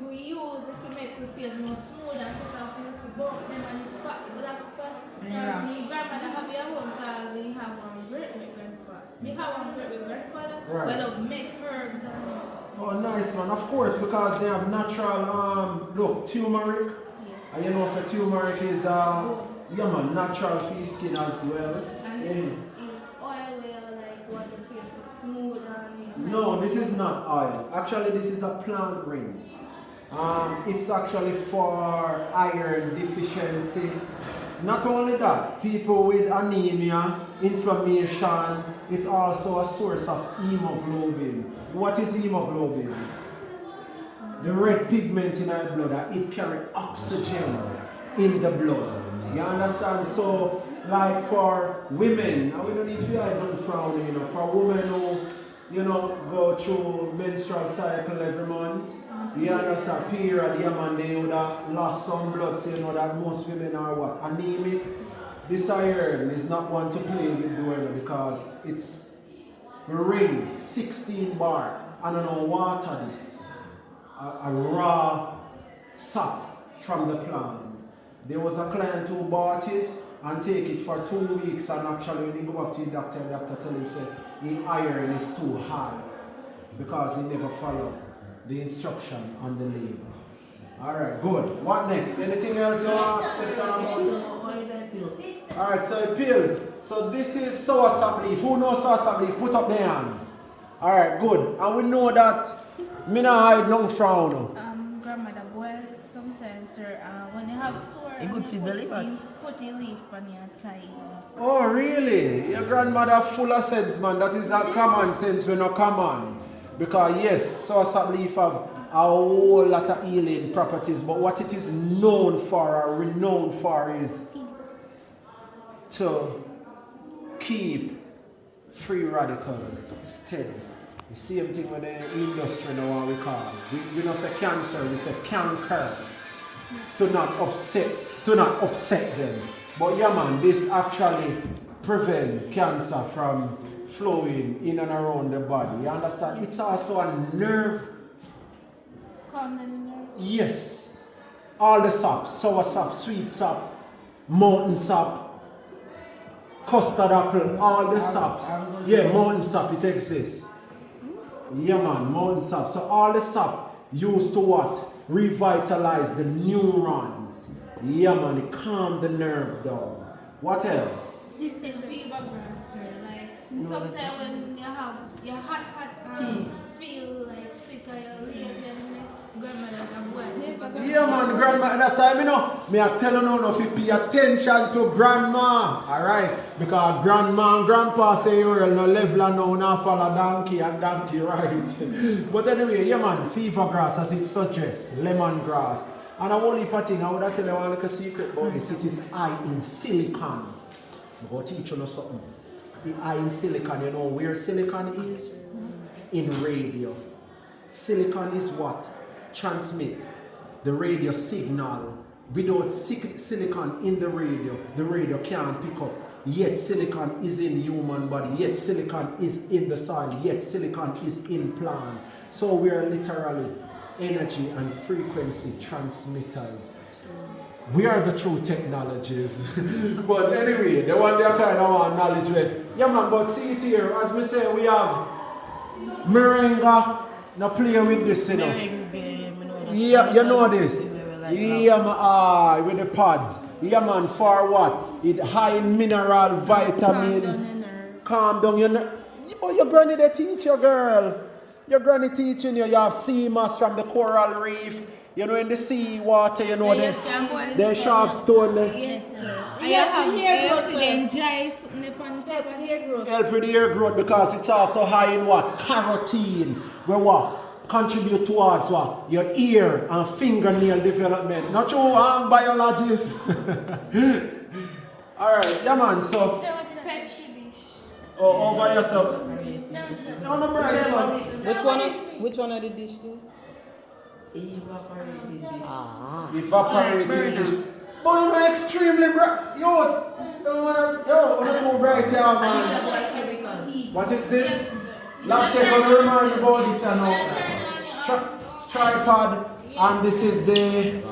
we use if we make the face more smooth and cut off the little bump, them and the spot, the black spot. Because my grandmother have your home because he have one great grandfather. Me have one great grandfather. Right. Well, make herbs and Oh, nice man. Of course, because they have natural, look, turmeric. yes. And you know, so turmeric is, yeah man, natural for your skin as well. And this is oil where like what the face is smooth and No, this is not oil. Actually, this is a plant rinse. It's actually for iron deficiency. Not only that, people with anemia, inflammation, it's also a source of hemoglobin. What is hemoglobin? The red pigment in our blood, it carries oxygen in the blood. You understand? So, like for women, and we don't need to hide nothing from, you know, for women who, you know, go through menstrual cycle every month, you understand, period, yeah man, they would have lost some blood, so you know that most women are what? Anemic. This iron is not one to play with doing because it's ring, 16 bar, and I don't water this. A raw sap from the plant. There was a client who bought it and take it for 2 weeks, and actually when he go back to the doctor tell him say the iron is too high because he never followed the instruction on the label. Alright, good. What next? Anything else you want to ask Alright, so pills. So this is soursop leaf. Who knows soursop leaf? Put up their hand. Alright, good. And we know that me not hide nothing from grandmother boil it sometimes, sir. When you have sore, It good for belly fat. put the leaf on your tie. Oh really? Your grandmother full of sense, man. That is a common sense when not common. Because yes, soursop leaf have a whole lot of healing properties, but what it is known for or renowned for is to keep free radicals steady. The same thing with the industry now what we call it. We don't say cancer, we say canker. To not upset them. But yeah man, this actually prevents cancer from flowing in and around the body. You understand? It's also a nerve. Calm the nerve. Yes. All the saps, sour sap, sweet sap, mountain sap, custard apple, all the saps. Yeah, mountain sap, it exists. Yeah man, mountain sap. So all the sap used to what? Revitalize the neurons. Yeah man, it calm the nerve down. What else? This is fever grass, like sometimes when you have your hot feel like sick or you're lazy and grandmother can boil. Yeah man, grandma, that's why I know. Me I tell you now if you pay attention to grandma, alright? Because grandma and grandpa say you're no level now, now follow donkey and donkey right. But anyway, yeah man, fever grass as it suggests, lemongrass. And a whole heap of thing, I would tell you one little secret about this. It is high in silicon. I'm going to teach you something. The high in silicon, you know where silicon is? In radio. Silicon is what? Transmit the radio signal. Without silicon in the radio can't pick up. Yet silicon is in human body. Yet silicon is in the soil. Yet silicon is in plant. So we are literally energy and frequency transmitters. We are the true technologies. But anyway, the one they are kind of want knowledge with. Yeah man, but see it here, as we say, we have Merenga. Now play with this, you know. Yeah, you know this. Yeah man, with the pods. Yeah man, for what? It high in mineral, vitamin. Calm down your nerve. Oh, your granny they teach you, girl. Your granny teaching you, you have sea moss from the coral reef. You know, in the sea water, you know, the sharp stone. Yes, sir. I have hair growth. Help with the hair growth because it's also high in what? Carotene. Where what? Contribute towards what? Your ear and fingernail development. Not your biologist. Alright, yeah man, so. Petri dish. Oh, over yourself. No, no, bright son. Which one of the dishes? Evaporated dish. Evaporated dish. Boy, you're extremely bright. Yo, too bright here, man. What is this? Lactate, but remind me about this and all. tripod, Yes, and this is the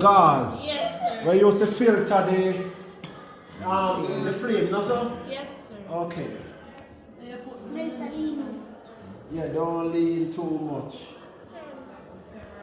gauze. Yes, sir. Where you used to filter the flame, no sir? Yes, sir. Okay. There's a lean. Yeah, don't lean too much.